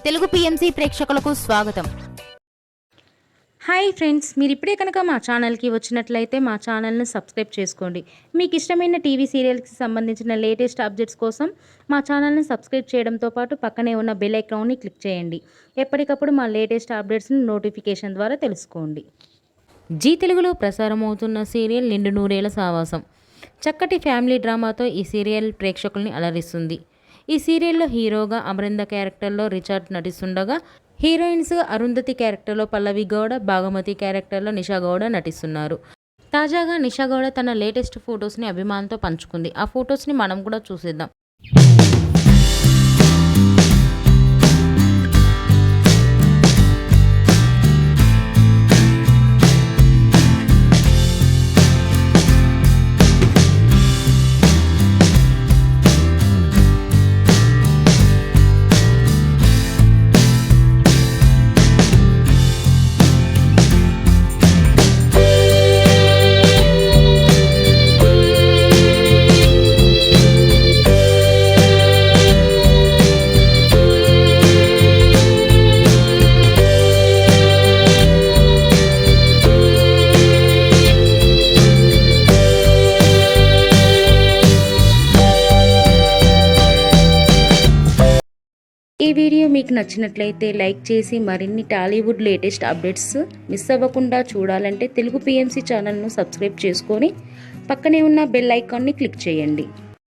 Telugu PMC ప్రేక్షకులకు స్వాగతం. Hi friends, మీరు ఇప్పుడే కనుక మా ఛానల్కి వచ్చినట్లయితే మా ఛానల్ని సబ్స్క్రైబ్ చేసుకోండి. మీకు ఇష్టమైన టీవీ సీరియల్కి సంబంధించిన లేటెస్ట్ అప్డేట్స్ కోసం మా ఛానల్ని సబ్స్క్రైబ్ చేయడంతో పాటు పక్కనే ఉన్న బెల్ ఐకాన్ని క్లిక్ చేయండి. ఎప్పటికప్పుడు మా లేటెస్ట్ అప్డేట్స్ని నోటిఫికేషన్ ద్వారా తెలుసుకోండి. జీ తెలుగులో ప్రసారమవుతున్న సీరియల్ నిండు నూరేళ్ల సావాసం. చక్కటి ఫ్యామిలీ డ్రామాతో ఈ సీరియల్ ప్రేక్షకుల్ని అలరిస్తుంది. ఈ సీరియల్లో హీరోగా అమరింద క్యారెక్టర్లో రిచార్డ్ నటిస్తుండగా, హీరోయిన్స్ అరుంధతి క్యారెక్టర్లో పల్లవి గౌడ, భాగమతి క్యారెక్టర్లో నిషా గౌడ నటిస్తున్నారు. తాజాగా నిషా గౌడ తన లేటెస్ట్ ఫొటోస్ని అభిమానులతో పంచుకుంది. ఆ ఫొటోస్ని మనం కూడా చూసేద్దాం. ఈ వీడియో మీకు నచ్చినట్లయితే లైక్ చేసి మరిన్ని టాలీవుడ్ లేటెస్ట్ అప్డేట్స్ మిస్ అవ్వకుండా చూడాలంటే తెలుగు పిఎంసి ఛానల్ను సబ్స్క్రైబ్ చేసుకొని పక్కనే ఉన్న బెల్ ఐకాన్ని క్లిక్ చేయండి.